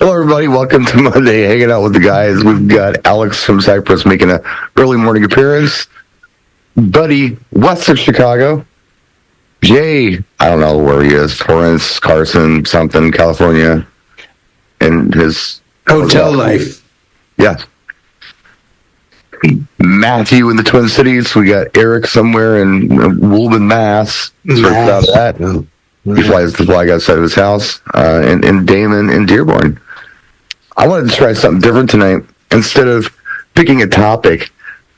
Hello, everybody. Welcome to Monday Hanging Out with the Guys. We've got Alex from Cyprus making an early morning appearance. Buddy, west of Chicago. Jay, I don't know where he is. Torrance, Carson, something, California. And his hotel life. Yeah. Matthew in the Twin Cities. We got Eric somewhere in Woolman, Mass. Out of that. He flies the flag outside of his house. And Damon in Dearborn. I wanted to try something different tonight. Instead of picking a topic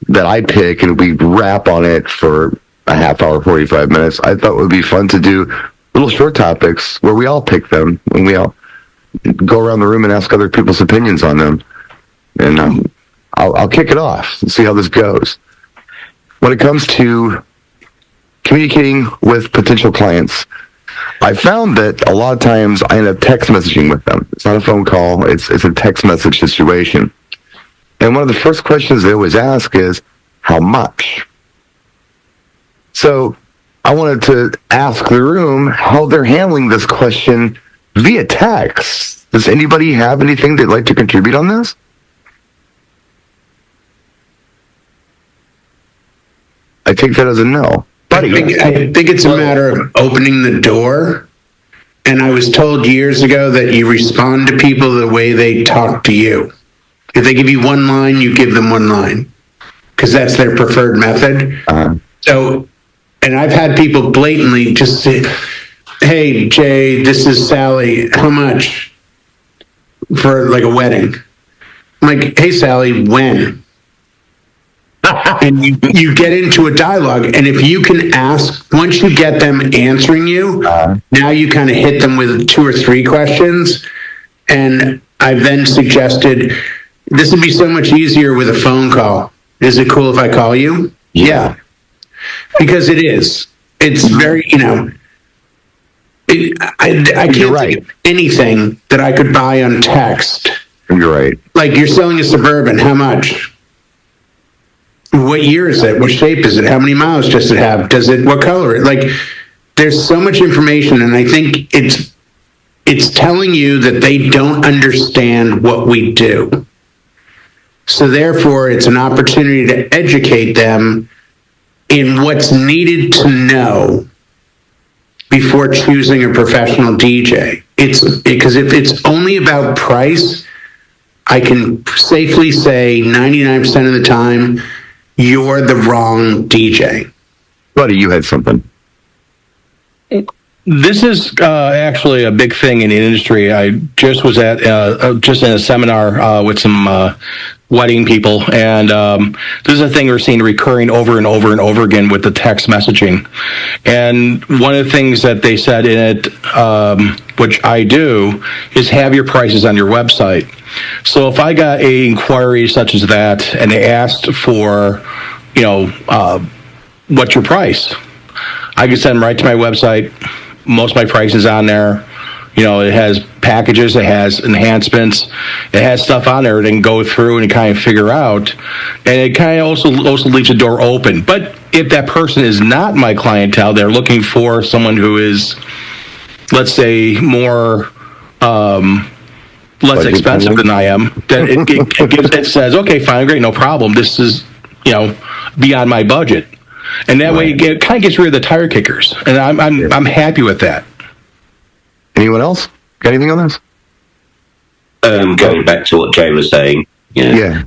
that I pick and we rap on it for a half hour, 45 minutes, I thought it would be fun to do little short topics where we all pick them and we all go around the room and ask other people's opinions on them. And I'll kick it off and see how this goes. When it comes to communicating with potential clients, I found that a lot of times I end up text messaging with them. It's not a phone call. It's a text message situation. And one of the first questions they always ask is, how much? So I wanted to ask the room how they're handling this question via text. Does anybody have anything they'd like to contribute on this? I take that as a no. I think it's a matter of opening the door. And I was told years ago that you respond to people the way they talk to you. If they give you one line, you give them one line, because that's their preferred method. So, and I've had people blatantly just say, "Hey, Jay, this is Sally. How much for like a wedding?" I'm like, "Hey, Sally, when?" And you get into a dialogue, and if you can ask, once you get them answering you, now you kind of hit them with 2 or 3 questions. And I've then suggested, this would be so much easier with a phone call. Is it cool if I call you? Yeah. Because it is. It's very, I can't think of anything that I could buy on text. You're right. Like, you're selling a Suburban, how much? What year is it? What shape is it? How many miles does it have? What color? Like, there's so much information, and I think it's telling you that they don't understand what we do. So therefore, it's an opportunity to educate them in what's needed to know before choosing a professional DJ. Because if it's only about price, I can safely say 99% of the time, you're the wrong DJ. Buddy, you had something. This is actually a big thing in the industry. I just was at just in a seminar with some wedding people, and this is a thing we're seeing recurring over and over and over again with the text messaging. And one of the things that they said in it, which I do, is have your prices on your website. So if I got a inquiry such as that, and they asked for, what's your price? I can send them right to my website. Most of my price is on there. It has packages, it has enhancements, it has stuff on there they can go through and kind of figure out. And it kind of also leaves the door open. But if that person is not my clientele, they're looking for someone who is, let's say, more less expensive than I am, then it says, okay, fine, great, no problem. This is, beyond my budget. And that way it kind of gets rid of the tire kickers. And I'm happy with that. Anyone else got anything on this? Going back to what Jay was saying, it's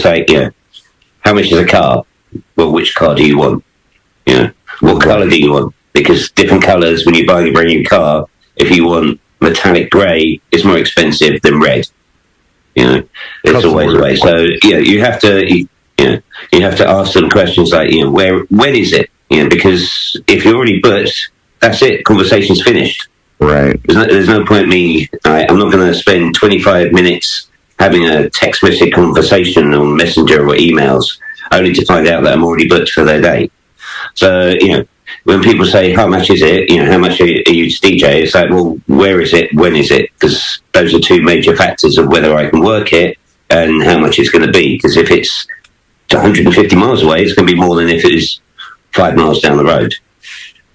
like, how much is a car? Well, which car do you want? What color do you want? Because different colors, when you buy a brand new car, if you want metallic grey, it's more expensive than red. It's always the way. So you have to ask them questions like, when is it? Because if you're already booked, that's it. Conversation's finished. Right. There's no point I'm not going to spend 25 minutes having a text message conversation on Messenger or emails, only to find out that I'm already booked for their day. So, when people say, how much is it? How much are you to DJ? It's like, well, where is it? When is it? Because those are 2 major factors of whether I can work it and how much it's going to be. Because if it's 150 miles away, it's going to be more than if it is 5 miles down the road.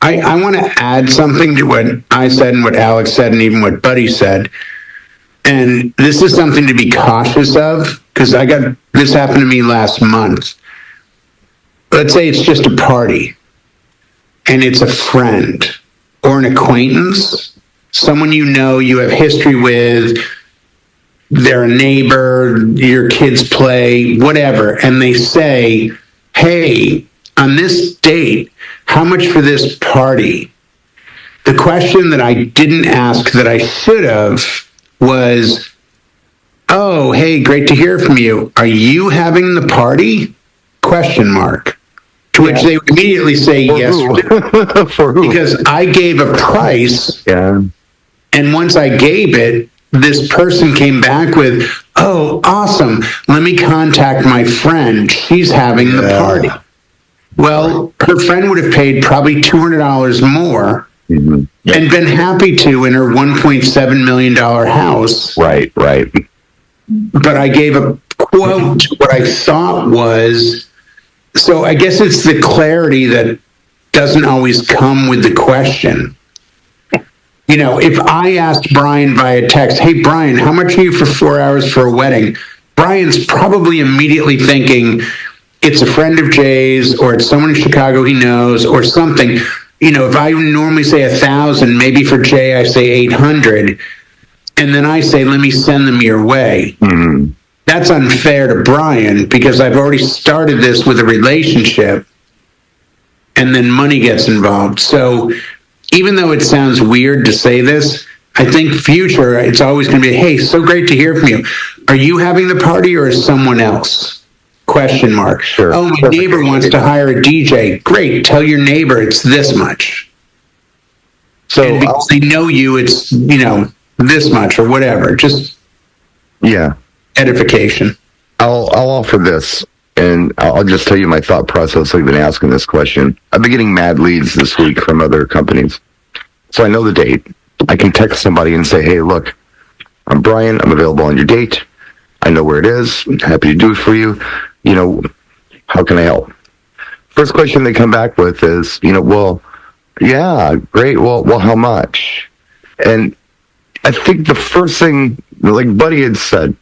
I want to add something to what I said and what Alex said and even what Buddy said. And this is something to be cautious of because this happened to me last month. Let's say it's just a party and it's a friend or an acquaintance, someone you know, you have history with, they're a neighbor, your kids play, whatever, and they say, hey, on this date, how much for this party? The question that I didn't ask that I should have was, oh, hey, great to hear from you. Are you having the party? Question mark. To which they would immediately say yes. For who? Because I gave a price. Yeah. And once I gave it, this person came back with, oh, awesome. Let me contact my friend. She's having the party. Well, her friend would have paid probably $200 more and been happy to in her $1.7 million house. Right. But I gave a quote, what I thought was, so I guess it's the clarity that doesn't always come with the question. You know, if I asked Brian via text, hey, Brian, how much are you for 4 hours for a wedding? Brian's probably immediately thinking it's a friend of Jay's or it's someone in Chicago he knows or something. You know, if I normally say 1,000, maybe for Jay I say 800, and then I say, let me send them your way. Mm-hmm. That's unfair to Brian because I've already started this with a relationship and then money gets involved. So even though it sounds weird to say this, I think future, it's always going to be, hey, so great to hear from you. Are you having the party or is someone else? Question mark. Sure. Oh, my neighbor wants to hire a DJ. Great. Tell your neighbor it's this much. So And because they know you, it's, you know, this much or whatever. Just edification. I'll offer this, and I'll just tell you my thought process. I've been asking this question. I've been getting mad leads this week from other companies. So I know the date. I can text somebody and say, hey, look, I'm Brian. I'm available on your date. I know where it is. I'm happy to do it for you. You know, how can I help? First question they come back with is, you know, well, yeah, great. Well, how much? And I think the first thing, like Buddy had said,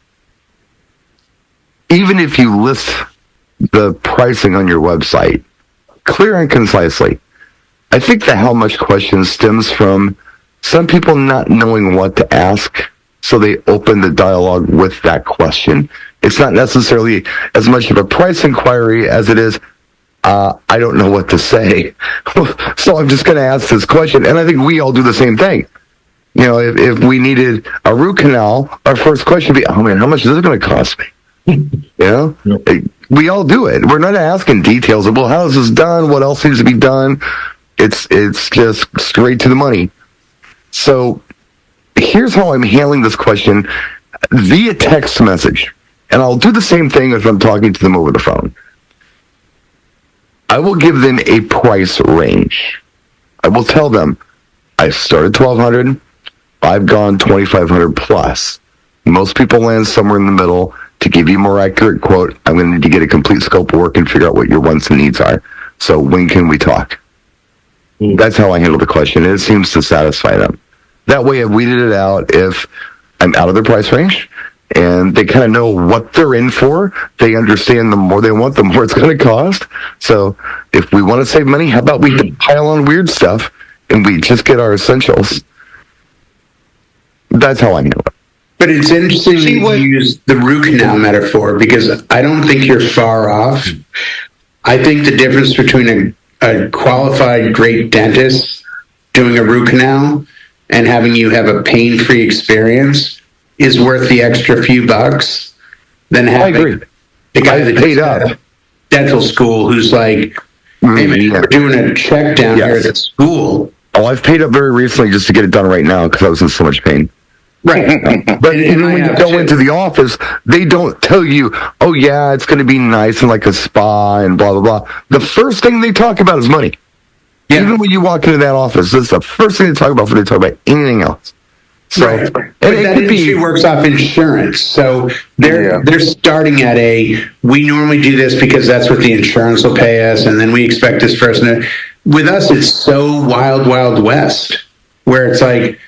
even if you list the pricing on your website clear and concisely, I think the how much question stems from some people not knowing what to ask, so they open the dialogue with that question. It's not necessarily as much of a price inquiry as it is, I don't know what to say. So I'm just going to ask this question. And I think we all do the same thing. You know, if we needed a root canal, our first question would be, oh man, how much is it going to cost me? You know, we all do it. We're not asking details of, well, how is this done? What else needs to be done? It's just straight to the money. So here's how I'm handling this question via text message. And I'll do the same thing if I'm talking to them over the phone. I will give them a price range. I will tell them, I started $1,200. I've gone $2,500 plus. Most people land somewhere in the middle. To give you a more accurate quote, I'm going to need to get a complete scope of work and figure out what your wants and needs are. So when can we talk? That's how I handle the question. It seems to satisfy them. That way I've weeded it out if I'm out of their price range and they kind of know what they're in for. They understand the more they want, the more it's going to cost. So if we want to save money, how about we pile on weird stuff and we just get our essentials? That's how I handle it. But it's interesting you use the root canal metaphor because I don't think you're far off. I think the difference between a qualified great dentist doing a root canal and having you have a pain-free experience is worth the extra few bucks than having the guy that paid up dental school who's like, hey man, we're doing a check down here at the school. Oh, I've paid up very recently just to get it done right now because I was in so much pain. Right. But when you go into the office, they don't tell you, oh yeah, it's going to be nice and like a spa and blah, blah, blah. The first thing they talk about is money. Yeah. Even when you walk into that office, that's the first thing they talk about before they talk about anything else. So, right. But that industry works off insurance. So they're starting at we normally do this because that's what the insurance will pay us, and then we expect this person to. with us, it's so wild, wild west, where it's like,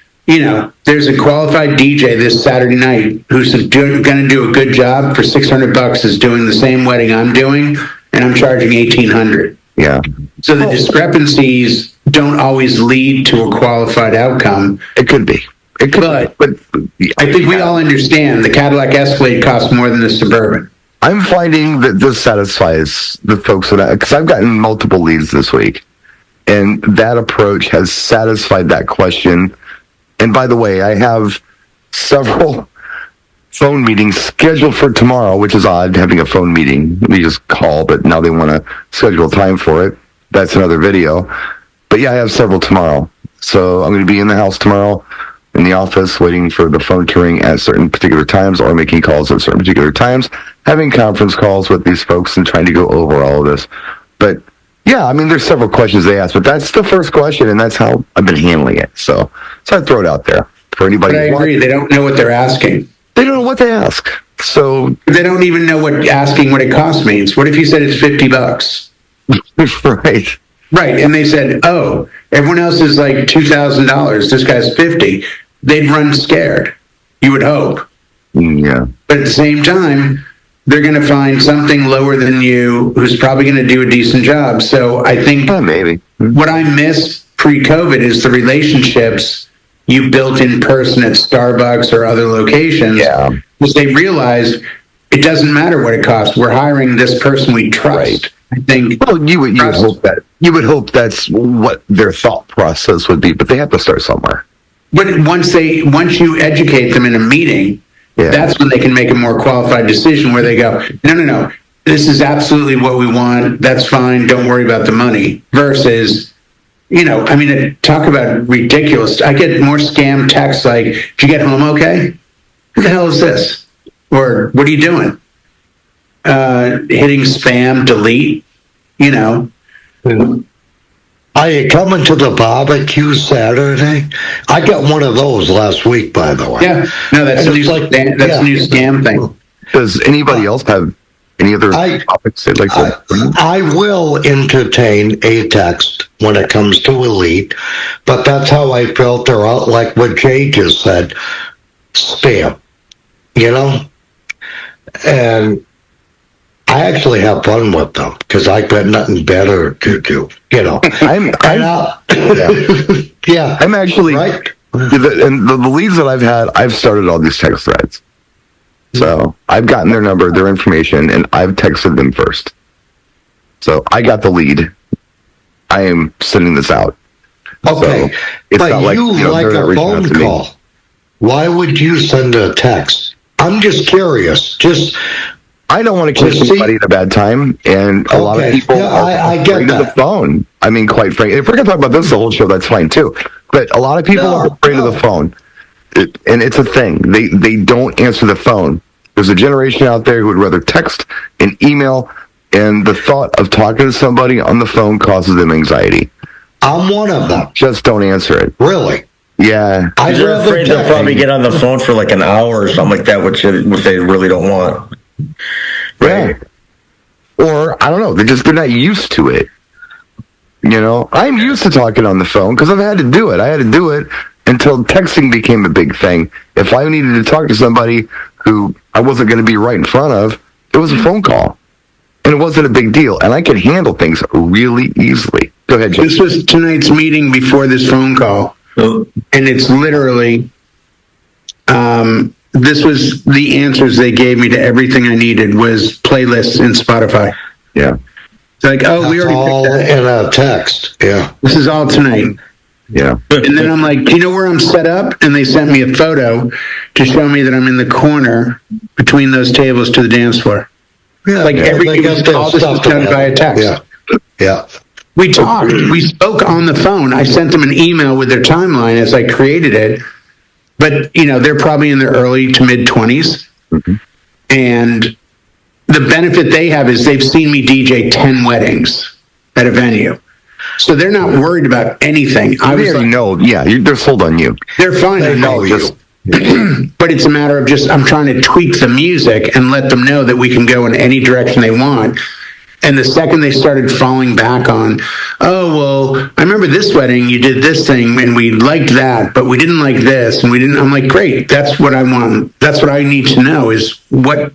there's a qualified DJ this Saturday night who's going to do a good job for $600 is doing the same wedding I'm doing, and I'm charging $1,800. Yeah. So the discrepancies don't always lead to a qualified outcome. It could be. It could, but I think we all understand the Cadillac Escalade costs more than the Suburban. I'm finding that this satisfies the folks because I've gotten multiple leads this week, and that approach has satisfied that question. And by the way, I have several phone meetings scheduled for tomorrow, which is odd, having a phone meeting. We just call, but now they want to schedule time for it. That's another video. But yeah, I have several tomorrow. So I'm going to be in the house tomorrow, in the office, waiting for the phone to ring at certain particular times or making calls at certain particular times, having conference calls with these folks and trying to go over all of this. But yeah, I mean, there's several questions they ask, but that's the first question, and that's how I've been handling it. So I throw it out there for anybody. But I agree. They don't know what they're asking. They don't know what they ask. So they don't even know what asking what it costs means. What if you said it's $50? Right. Right. And they said, oh, everyone else is like $2,000. This guy's $50. They'd run scared. You would hope. Yeah. But at the same time, they're going to find something lower than you who's probably going to do a decent job. So I think maybe what I miss pre-COVID is the relationships you built in person at Starbucks or other locations. Yeah. Because they realized it doesn't matter what it costs. We're hiring this person we trust. Right. I think. Well, you would hope that's what their thought process would be, but they have to start somewhere. But once you educate them in a meeting, that's when they can make a more qualified decision where they go, no, this is absolutely what we want. That's fine. Don't worry about the money. Versus, talk about ridiculous. I get more scam texts like, did you get home okay? Who the hell is this? Or what are you doing? Hitting spam, delete, Are you coming to the barbecue Saturday? I got one of those last week, by the way. Yeah, no, that's a new scam thing. Does anybody else have any other topics they'd like to? I will entertain a text when it comes to Elite, but that's how I filter out, like what Jay just said, spam, And I actually have fun with them because I've got nothing better to do, I'm actually right. And the leads that I've had, I've started all these text threads. So I've gotten their number, their information, and I've texted them first. So I got the lead. I am sending this out. Okay, so it's but not you like a phone call. Why would you send a text? I'm just curious. I don't want to catch anybody at a bad time, and a lot of people I get afraid of the phone. I mean, quite frankly, if we're going to talk about this the whole show, that's fine too. But a lot of people are afraid of the phone, and it's a thing. They don't answer the phone. There's a generation out there who would rather text and email, and the thought of talking to somebody on the phone causes them anxiety. I'm one of them. Just don't answer it. Really? Yeah. They're afraid they'll probably get on the phone for like an hour or something like that, which they really don't want. Right. Or, I don't know, they're not used to it. I'm used to talking on the phone because I've had to do it. I had to do it until texting became a big thing. If I needed to talk to somebody who I wasn't going to be right in front of, it was a phone call. And it wasn't a big deal. And I could handle things really easily. Go ahead, Jim. This was tonight's meeting before this phone call. And it's literally, this was the answers they gave me to everything I needed was playlists in Spotify. Yeah. It's like, we already all picked that. in a text. Yeah. This is all tonight. Yeah. And then I'm like, do you know where I'm set up? And they sent me a photo to show me that I'm in the corner between those tables to the dance floor. Yeah. Like everything was all this is done by a text. Yeah. Yeah. We talked. We spoke on the phone. I sent them an email with their timeline as I created it. But, they're probably in their early to mid 20s. Mm-hmm. And the benefit they have is they've seen me DJ 10 weddings at a venue. So they're not worried about anything. I already know. Yeah, they're sold on you. They're fine. They know you. But it's a matter of I'm trying to tweak the music and let them know that we can go in any direction they want. And the second they started falling back on, oh, well, I remember this wedding, you did this thing and we liked that, but we didn't like this. And we didn't, I'm like, great. That's what I want. That's what I need to know is what,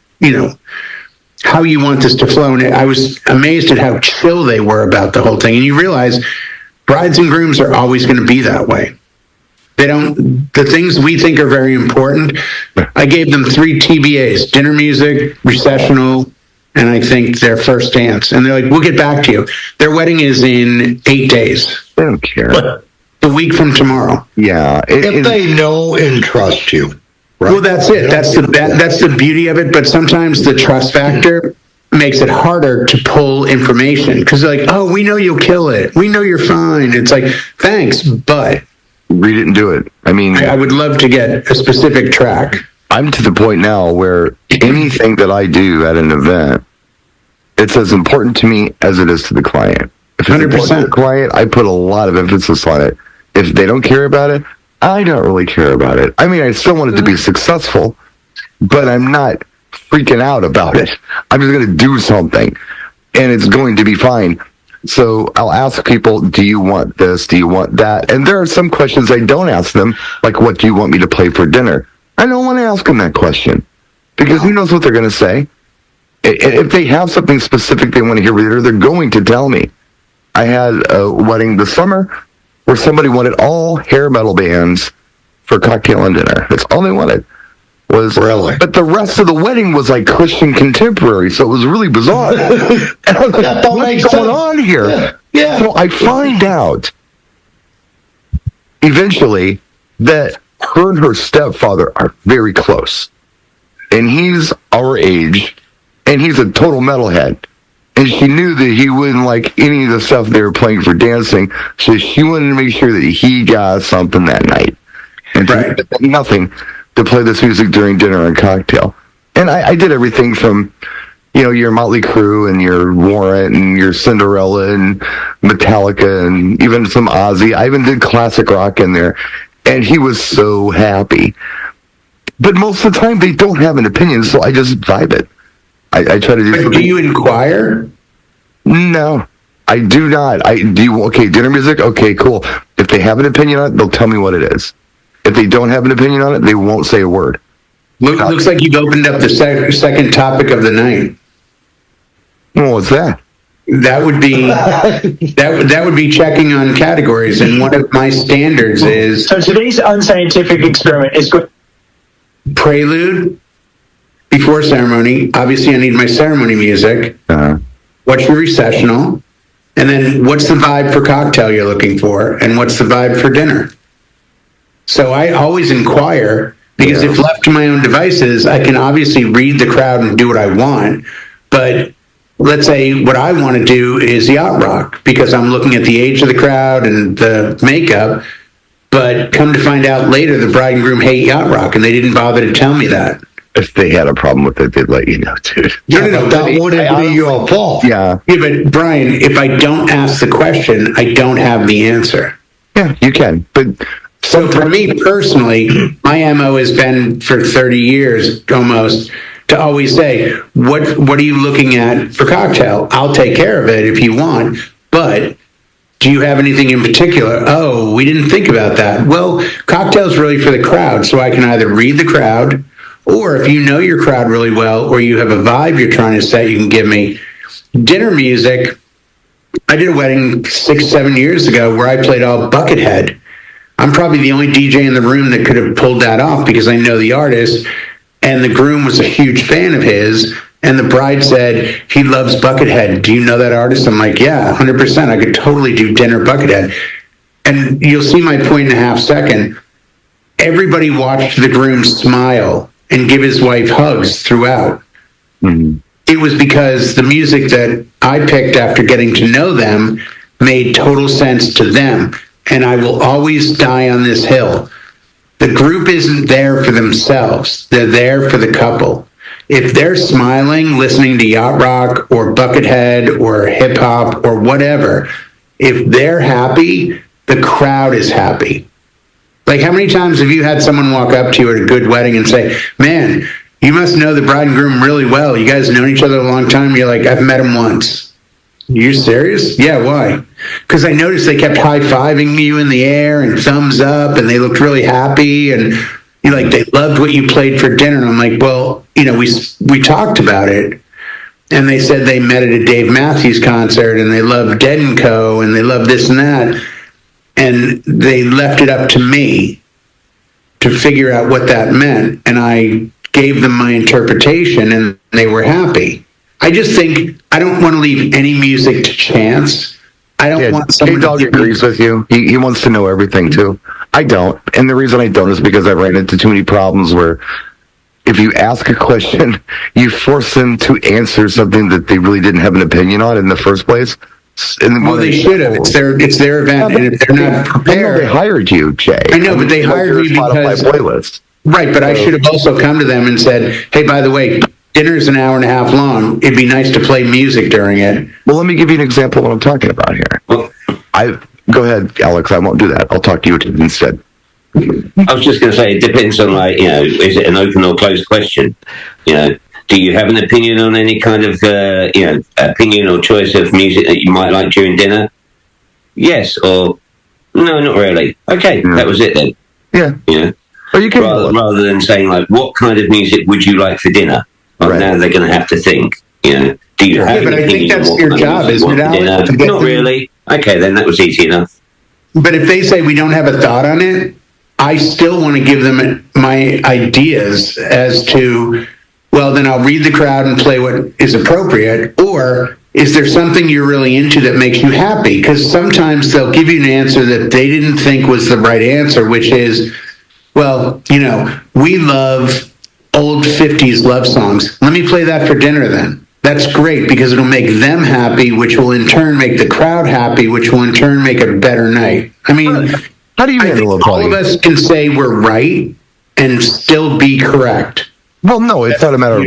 how you want this to flow. And I was amazed at how chill they were about the whole thing. And you realize brides and grooms are always going to be that way. The things we think are very important. I gave them 3 TBAs, dinner music, recessional, and I think their first dance. And they're like, we'll get back to you. Their wedding is in 8 days. They don't care. A week from tomorrow. Yeah. If they know and trust you. Right? Well, that's it. That's the beauty of it. But sometimes the trust factor makes it harder to pull information because they're like, oh, we know you'll kill it. We know you're fine. It's like, thanks, but read it and do it. I mean, I would love to get a specific track. I'm to the point now where anything that I do at an event, it's as important to me as it is to the client. If it's 100%. important to the client, I put a lot of emphasis on it. If they don't care about it, I don't really care about it. I mean, I still want it to be successful, but I'm not freaking out about it. I'm just going to do something, and it's going to be fine. So I'll ask people, do you want this? Do you want that? And there are some questions I don't ask them, like, what do you want me to play for dinner? I don't want to ask them that question because who knows what they're going to say. If they have something specific they want to hear later, they're going to tell me. I had a wedding this summer where somebody wanted all hair metal bands for cocktail and dinner. That's all they wanted. Really? But the rest of the wedding was like Christian contemporary, so it was really bizarre. And I was like, what's going on here? Yeah. So I find out eventually that her and her stepfather are very close. And he's our age, and he's a total metalhead. And she knew that he wouldn't like any of the stuff they were playing for dancing, so she wanted to make sure that he got something that night. And Right. nothing to play this music during dinner and cocktail. And I did everything from, your Motley Crue and your Warrant and your Cinderella and Metallica and even some Ozzy. I even did classic rock in there. And he was so happy. But most of the time, they don't have an opinion, so I just vibe it. I try to do But something. do you inquire? No, I do not. Okay, dinner music? Okay, cool. If they have an opinion on it, they'll tell me what it is. If they don't have an opinion on it, they won't say a word. Looks like you've opened up the second topic of the night. Well, what's that? That would be that would be checking on categories, and one of my standards is So today's unscientific experiment is good. prelude before ceremony. Obviously, I need my ceremony music. What's your recessional? And then what's the vibe for cocktail you're looking for? And what's the vibe for dinner? So I always inquire because if left to my own devices, I can obviously read the crowd and do what I want. But let's say what I want to do is yacht rock because I'm looking at the age of the crowd and the makeup. But come to find out later, the bride and groom hate yacht rock and they didn't bother to tell me that. If they had a problem with it, they'd let you know, dude. Yeah, but that wouldn't be your fault. Yeah. Yeah, but Brian, if I don't ask the question, I don't have the answer. Yeah, you can. But So for me personally, my MO has been for 30 years almost to always say, what are you looking at for cocktail? I'll take care of it if you want, but do you have anything in particular? Oh, we didn't think about that. Well, cocktail's really for the crowd, so I can either read the crowd, or if you know your crowd really well, or you have a vibe you're trying to set, you can give me dinner music. I did a wedding 6-7 years ago where I played all Buckethead. I'm probably the only DJ in the room that could have pulled that off because I know the artist, and the groom was a huge fan of his, and the bride said, he loves Buckethead. Do you know that artist? I'm like, yeah, 100%. I could totally do dinner Buckethead. And you'll see my point in a half second. Everybody watched the groom smile and give his wife hugs throughout. mm, It was because the music that I picked after getting to know them made total sense to them. And I will always die on this hill. The group isn't there for themselves. They're there for the couple. If they're smiling, listening to yacht rock or Buckethead or hip hop or whatever, if they're happy, the crowd is happy. Like, how many times have you had someone walk up to you at a good wedding and say, man, you must know the bride and groom really well. You guys known each other a long time. You're like, I've met him once. You serious? Yeah, why? Because I noticed they kept high-fiving you in the air and thumbs up, and they looked really happy, and like they loved what you played for dinner. And I'm like, well, we talked about it, and they said they met at a Dave Matthews concert, and they loved Dead and Co, and they loved this and that, and they left it up to me to figure out what that meant, and I gave them my interpretation, and they were happy. I just think I don't want to leave any music to chance. I don't want someone J-Dog to agrees with you. He wants to know everything too. I don't. And the reason I don't is because I've ran into too many problems where if you ask a question, you force them to answer something that they really didn't have an opinion on in the first place. And well, they should have. It's their event, and if they're not prepared, they hired you, Jay. I know, but they hired me Spotify because playlist. Right, but I should have also come to them and said, "Hey, by the way, dinner's an hour and a half long. It'd be nice to play music during it." Well, let me give you an example of what I'm talking about here. Well, Go ahead, Alex. I won't do that. I'll talk to you instead. I was just going to say, it depends on, is it an open or closed question? Do you have an opinion on any kind of, opinion or choice of music that you might like during dinner? Yes, or no, not really. Okay, that was it then. Yeah. Or you can rather than saying, like, what kind of music would you like for dinner? Well, now they're going to have to think, do you have an but I think opinion on that's what your kind of job, music you isn't it, want for Alex, dinner? to get Not them- really. Okay, then that was easy enough. But if they say we don't have a thought on it, I still want to give them my ideas as to, well, then I'll read the crowd and play what is appropriate, or is there something you're really into that makes you happy? Because sometimes they'll give you an answer that they didn't think was the right answer, which is, well, we love old 50s love songs. Let me play that for dinner then. That's great because it'll make them happy, which will in turn make the crowd happy, which will in turn make a better night. I mean, how do you I think handle it, all of us can say we're right and still be correct. Well, no, it's not a matter of,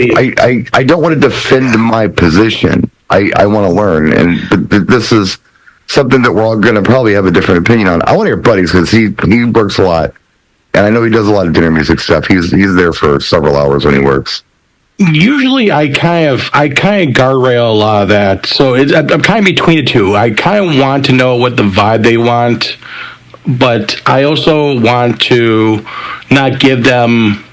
I don't want to defend my position. I want to learn. And this is something that we're all going to probably have a different opinion on. I want to hear Buddy's because he works a lot. And I know he does a lot of dinner music stuff. He's there for several hours when he works. Usually, I kind of guardrail a lot of that. So I'm kind of between the two. I kind of want to know what the vibe they want, but I also want to not give them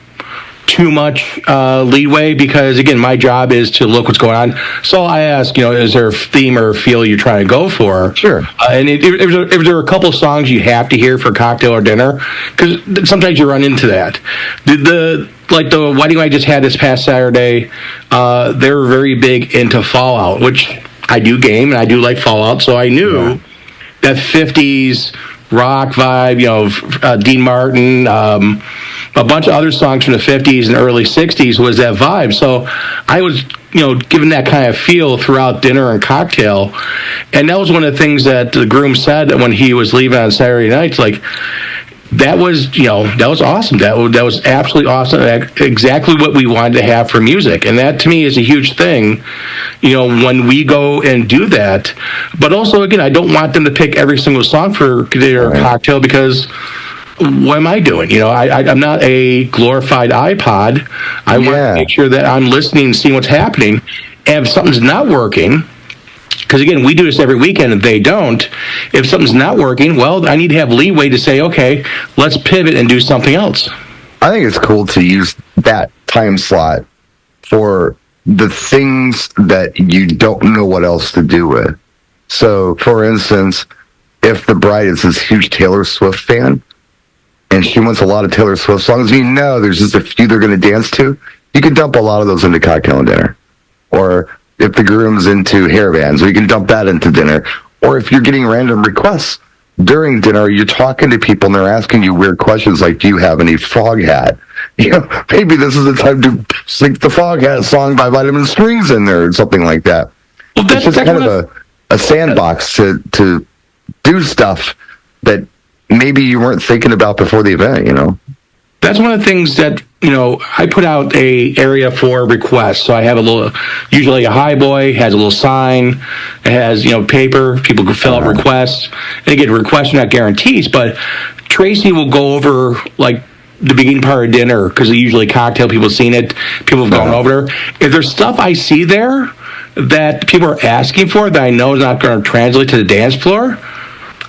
too much leeway because, again, my job is to look what's going on. So I ask, is there a theme or feel you're trying to go for? Sure. And if there are a couple songs you have to hear for cocktail or dinner, because sometimes you run into that. The wedding I just had this past Saturday, they're very big into Fallout, which I do game and I do like Fallout. So I knew that 50s rock vibe, Dean Martin, a bunch of other songs from the 50s and early 60s was that vibe. So I was, given that kind of feel throughout dinner and cocktail. And that was one of the things that the groom said when he was leaving on Saturday nights, like, that was awesome. That was absolutely awesome. Exactly what we wanted to have for music. And that to me is a huge thing, when we go and do that. But also, again, I don't want them to pick every single song for their cocktail because what am I doing? I'm not a glorified iPod. I want to make sure that I'm listening and seeing what's happening. And if something's not working, because, again, we do this every weekend and they don't. If something's not working, well, I need to have leeway to say, okay, let's pivot and do something else. I think it's cool to use that time slot for the things that you don't know what else to do with. So, for instance, if the bride is this huge Taylor Swift fan and she wants a lot of Taylor Swift songs, there's just a few they're going to dance to, you can dump a lot of those into cocktail and dinner. Or if the groom's into hair bands, you can dump that into dinner. Or if you're getting random requests during dinner, you're talking to people and they're asking you weird questions like, do you have any Frog Hat? Maybe this is the time to sing the Frog Hat song by Vitamin Strings in there or something like that. Well, it's just kind of a sandbox to do stuff that maybe you weren't thinking about before the event, That's one of the things that, I put out a area for requests. So I have usually a high boy, has a little sign, it has, paper, people can fill out requests. And again, requests are not guarantees, but Tracy will go over, like, the beginning part of dinner, because usually cocktail, people have seen it, people have gone over there. If there's stuff I see there that people are asking for that I know is not going to translate to the dance floor,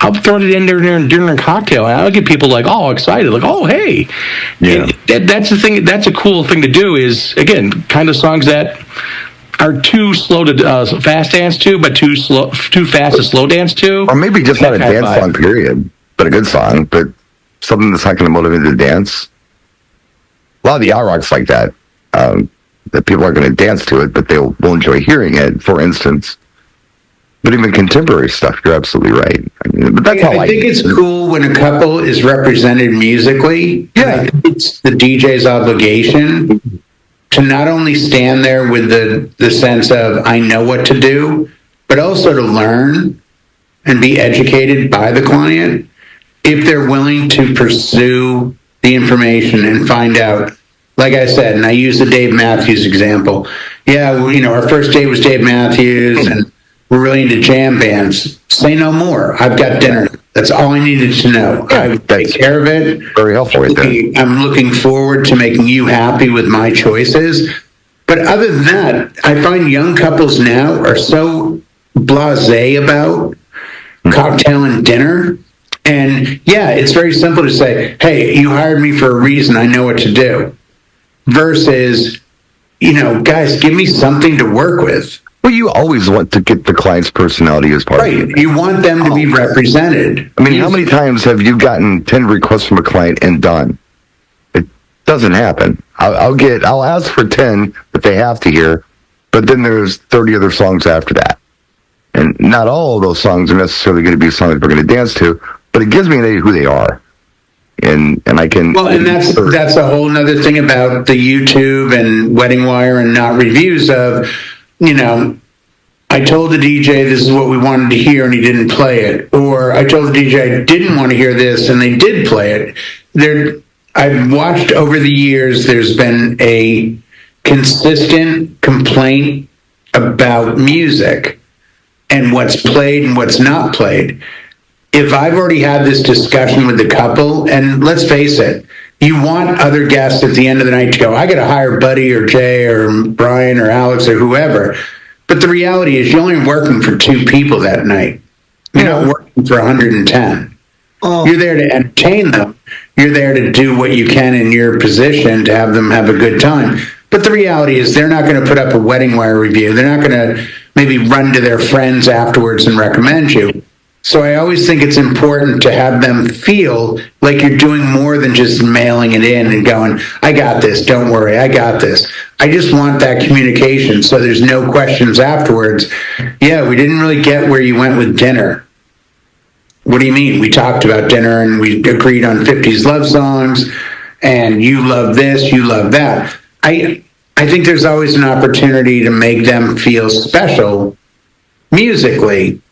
I'll throw it in there during a cocktail, and I'll get people like all excited, like, oh, hey. Yeah. That's the thing. That's a cool thing to do is, again, kind of songs that are too slow to fast dance to, but too fast to slow dance to. Or maybe just not a That kind of dance vibe. song, period, but a good song, but something that's not going to motivate you to dance. A lot of the yacht rock's like that. That people aren't going to dance to it, but will enjoy hearing it, for instance. But even contemporary stuff, you're absolutely right. I mean, but that's how I think it's cool when a couple is represented musically. Yeah. And I think it's the DJ's obligation to not only stand there with the sense of, I know what to do, but also to learn and be educated by the client if they're willing to pursue the information and find out. Like I said, and I use the Dave Matthews example. Yeah, our first date was Dave Matthews, and we're really into jam bands. Say no more. I've got dinner. That's all I needed to know. I would take care of it. very helpful right there. I'm looking forward to making you happy with my choices. But other than that, I find young couples now are so blasé about cocktail and dinner. And yeah, it's very simple to say, hey, you hired me for a reason. I know what to do. Versus, guys, give me something to work with. Well, you always want to get the client's personality as part of Right. it. You want them to be represented. I mean, how many times have you gotten 10 requests from a client and done? It doesn't happen. I'll ask for 10 that they have to hear, but then there's 30 other songs after that. And not all of those songs are necessarily going to be songs we're going to dance to, but it gives me an idea who they are. And I can... Well, and that's a whole nother thing about the YouTube and Wedding Wire and not reviews of, I told the DJ this is what we wanted to hear and he didn't play it. Or I told the DJ I didn't want to hear this and they did play it. I've watched over the years, there's been a consistent complaint about music and what's played and what's not played. If I've already had this discussion with the couple, and let's face it, you want other guests at the end of the night to go, I got to hire Buddy or Jay or Brian or Alex or whoever. But the reality is you're only working for 2 people that night. You're not working for 110. You're there to entertain them. You're there to do what you can in your position to have them have a good time. But the reality is they're not going to put up a Wedding Wire review. They're not going to maybe run to their friends afterwards and recommend you. So I always think it's important to have them feel like you're doing more than just mailing it in and going, I got this, don't worry, I got this. I just want that communication so there's no questions afterwards. Yeah, we didn't really get where you went with dinner. What do you mean? We talked about dinner and we agreed on 50s love songs and you love this, you love that. I think there's always an opportunity to make them feel special musically.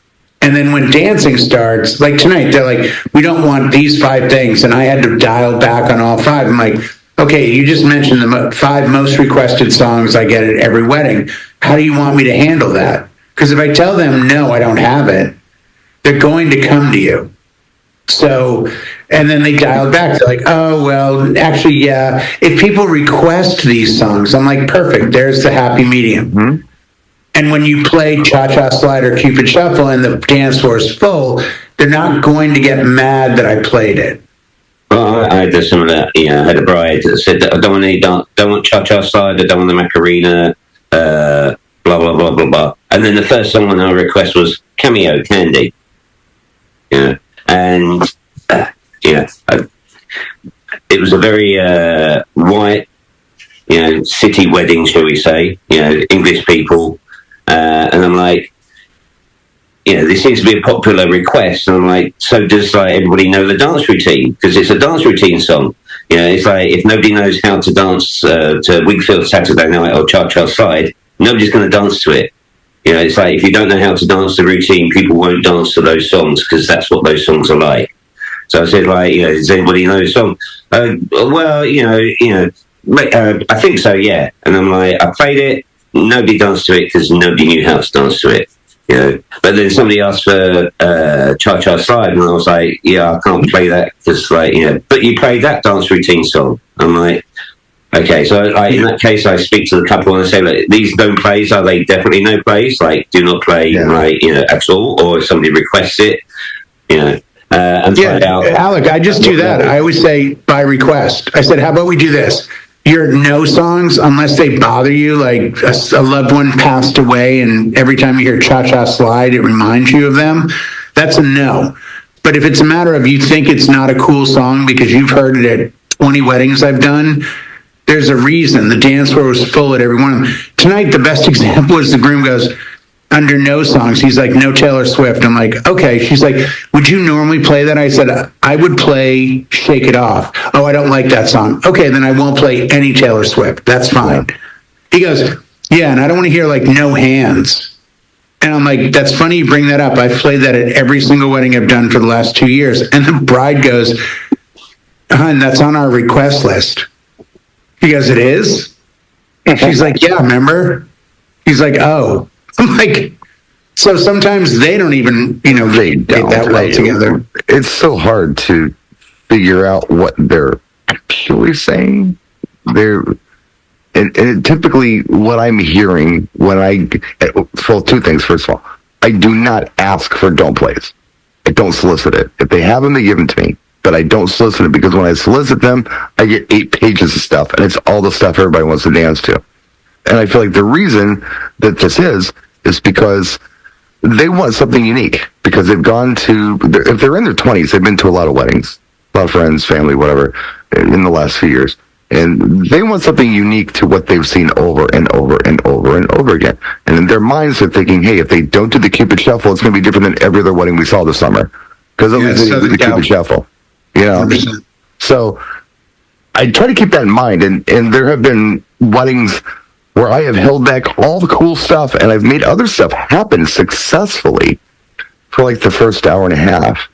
And then when dancing starts, like tonight, they're like, we don't want these 5 things. And I had to dial back on all 5. I'm like, okay, you just mentioned the 5 most requested songs I get at every wedding. How do you want me to handle that? Because if I tell them, no, I don't have it, they're going to come to you. So, and then they dial back. They're like, oh, well, actually, yeah. If people request these songs, I'm like, perfect. There's the happy medium. Mm-hmm. And when you play Cha-Cha Slide or Cupid Shuffle and the dance floor is full, they're not going to get mad that I played it. Well, I did some of that. I had a bride that said that I don't want Cha-Cha Slide, I don't want the Macarena, blah, blah, blah, blah, blah. And then the first song on our request was Cameo, Candy. And, it was a very white, city wedding, shall we say, English people. And I'm like, this seems to be a popular request. And I'm like, so does everybody know the dance routine? Because it's a dance routine song. It's like if nobody knows how to dance to Wigfield Saturday Night or Cha-Cha Slide, nobody's going to dance to it. It's like if you don't know how to dance the routine, people won't dance to those songs because that's what those songs are like. So I said, does anybody know the song? Well, I think so, yeah. And I'm like, I played it. Nobody danced to it because nobody knew how to dance to it. But then somebody asked for Cha-Cha Slide, and I was like, I can't play that because, but you played that dance routine song. I'm like, Okay, so in that case, I speak to the couple and I say, look, these no plays, are they definitely no plays? Like, do not play, like, at all? Or if somebody requests it, and find out. Alec, I just do that. I always say by request. I said, how about we do this? Your no songs, unless they bother you, like a loved one passed away and every time you hear Cha-Cha Slide, it reminds you of them. That's a no. But if it's a matter of you think it's not a cool song because you've heard it at 20 weddings I've done, there's a reason. The dance floor was full at every one of them. Tonight, the best example is the groom goes, under no songs. He's like, no Taylor Swift. I'm like, okay. She's like, would you normally play that? I said, I would play Shake It Off. Oh, I don't like that song. Okay, then I won't play any Taylor Swift. That's fine. He goes, yeah, and I don't want to hear like No Hands. And I'm like, that's funny you bring that up. I've played that at every single wedding I've done for the last 2 years. And the bride goes, hun, that's on our request list. He goes, it is? She's like, yeah, remember? He's like, oh. I'm like, so sometimes they don't even, They get don't. that well together. It's so hard to figure out what they're actually saying. And typically what I'm hearing when two things. First of all, I do not ask for don't plays. I don't solicit it. If they have them, they give them to me. But I don't solicit it because when I solicit them, I get 8 pages of stuff, and it's all the stuff everybody wants to dance to. And I feel like the reason that this is because they want something unique, because they've gone to, if they're in their 20s, they've been to a lot of weddings, a lot of friends, family, whatever, in the last few years. And they want something unique to what they've seen over and over and over and over again. And in their minds, they're thinking, hey, if they don't do the Cupid Shuffle, it's going to be different than every other wedding we saw this summer. Because at least they do the Cupid Shuffle. 100%. So I try to keep that in mind. And there have been weddings where I have held back all the cool stuff and I've made other stuff happen successfully for like the first hour and a half.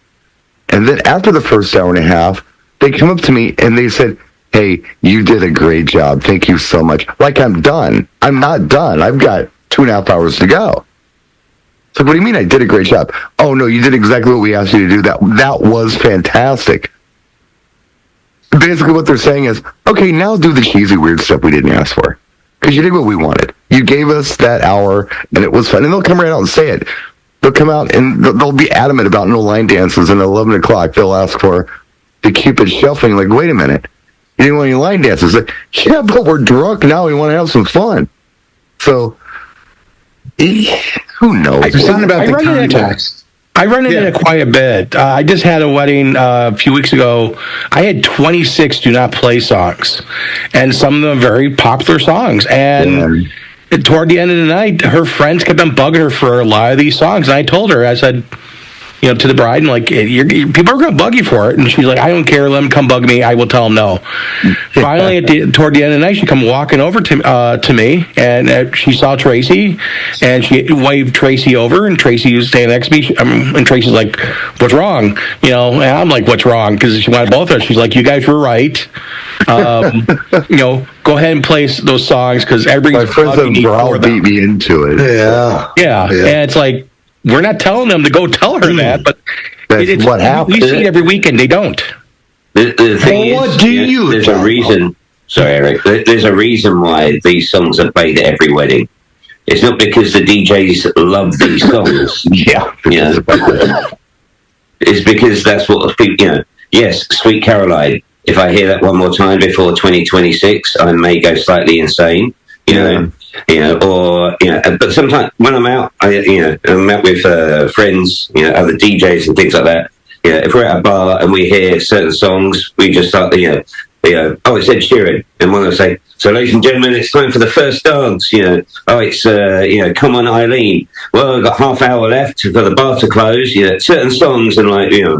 And then after the first hour and a half, they come up to me and they said, hey, you did a great job. Thank you so much. Like I'm done. I'm not done. I've got 2.5 hours to go. So what do you mean I did a great job? Oh, no, you did exactly what we asked you to do. That was fantastic. Basically what they're saying is, okay, now do the cheesy, weird stuff we didn't ask for. Because you did what we wanted. You gave us that hour, and it was fun. And they'll come right out and say it. They'll come out, and they'll be adamant about no line dances. And at 11 o'clock, they'll ask for the Cupid Shuffling. Like, wait a minute. You didn't want any line dances. Like, yeah, but we're drunk now. We want to have some fun. So, who knows? It's not about the context. I run into it quite a bit. I just had a wedding a few weeks ago. I had 26 do not play songs, and some of them very popular songs. And toward the end of the night, her friends kept on bugging her for a lot of these songs. And I told her, I said, to the bride, and like, people are going to bug you for it. And she's like, I don't care. Let them come bug me. I will tell them no. Finally, toward the end of the night, she come walking over to me, and she saw Tracy, and she waved Tracy over, and Tracy was standing next to me. And Tracy's like, what's wrong? And I'm like, what's wrong? Because she wanted both of us. She's like, you guys were right. Go ahead and play those songs because everybody's my friends have browbeat me into it. Yeah. And it's like, we're not telling them to go tell her that, but that's what happens. We see it every weekend. They don't. The thing Well, is, what do you there's tell a reason. Sorry, Eric. There's a reason why these songs are played at every wedding. It's not because the DJs love these songs. It's because that's what people. Yes, Sweet Caroline. If I hear that one more time before 2026, I may go slightly insane. But sometimes when I'm out, I'm out with friends, other DJs and things like that. If we're at a bar and we hear certain songs, we just start, oh, it's Ed Sheeran. And one will say, so ladies and gentlemen, it's time for the first dance, oh, it's, come on, Eileen. Well, we've got half hour left for the bar to close, certain songs, and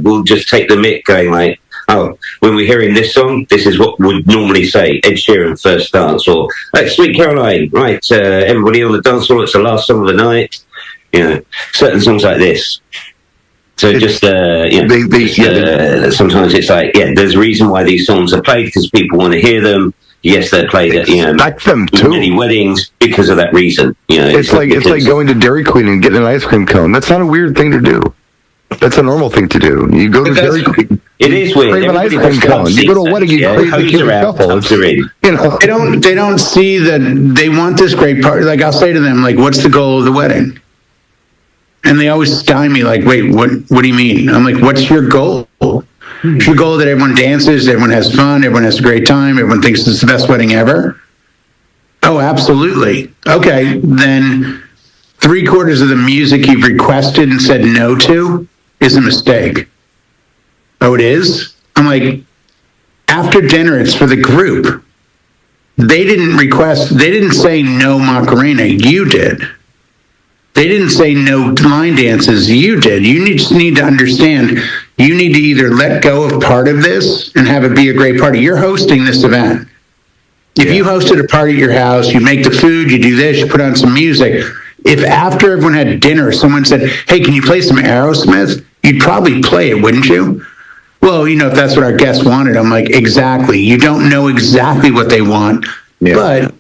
we'll just take the mic going like, oh, when we're hearing this song, this is what we'd normally say, Ed Sheeran, first dance, or Sweet Caroline, right, everybody on the dance floor, it's the last song of the night, certain songs like this. So sometimes it's like, there's a reason why these songs are played, because people want to hear them. Yes, they're played at, them too. Many weddings because of that reason. It's like going to Dairy Queen and getting an ice cream cone. That's not a weird thing to do. That's a normal thing to do. You go to Dairy Queen. It is weird. Crave an ice Everybody cream wants cone. You go to a seats, wedding, you yeah. crave the Hose Cuban are out, shuffle. tubs are in. You know, They don't see that they want this great party. Like I'll say to them, like, what's the goal of the wedding? And they always stymie me like, wait, what do you mean? I'm like, what's your goal? Is your goal that everyone dances, everyone has fun, everyone has a great time, everyone thinks it's the best wedding ever? Oh, absolutely. Okay, then 3/4 of the music you've requested and said no to is a mistake. Oh, it is? I'm like, after dinner, it's for the group. They didn't say no Macarena, you did. They didn't say no line dances, you did. You just need to understand, you need to either let go of part of this and have it be a great party. You're hosting this event. If you hosted a party at your house, you make the food, you do this, you put on some music. If after everyone had dinner, someone said, hey, can you play some Aerosmith? You'd probably play it, wouldn't you? Well, if that's what our guests wanted. I'm like, exactly. You don't know exactly what they want, but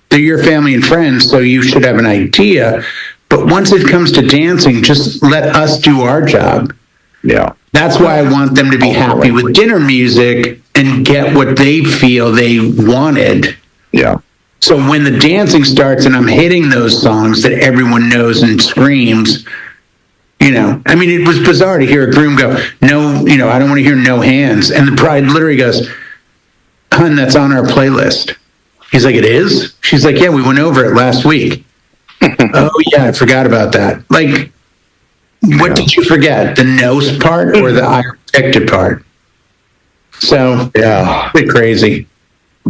they're your family and friends, so you should have an idea. But once it comes to dancing, just let us do our job. yeah. That's why I want them to be happy with dinner music and get what they feel they wanted. Yeah. So when the dancing starts and I'm hitting those songs that everyone knows and screams, I mean, it was bizarre to hear a groom go, no, I don't want to hear no hands. And the bride literally goes, hun, that's on our playlist. He's like, it is? She's like, yeah, we went over it last week. Oh, yeah, I forgot about that. Like, what did you forget? The nose part or the I protected part? So, Yeah. a bit crazy.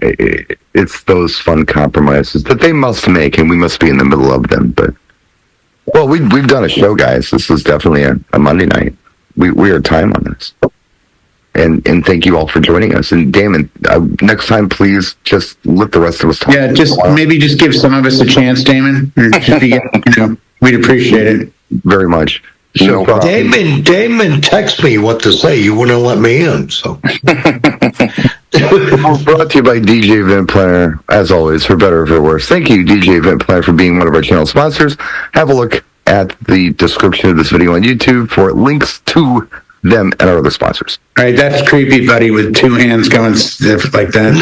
It's those fun compromises that they must make, and we must be in the middle of them. But, well, we've done a show, guys. This is definitely a Monday night. We are time on this. And thank you all for joining us. And Damon, next time, please just let the rest of us talk. Yeah, maybe just give some of us a chance, Damon. Or just we'd appreciate it. Very much. So, Damon texted me what to say. You wouldn't let me in, so. brought to you by DJ Event Planner, as always, for better or for worse. Thank you, DJ Event Planner, for being one of our channel sponsors. Have a look at the description of this video on YouTube for links to them and our other sponsors. All right, that's creepy, buddy, with two hands going like that.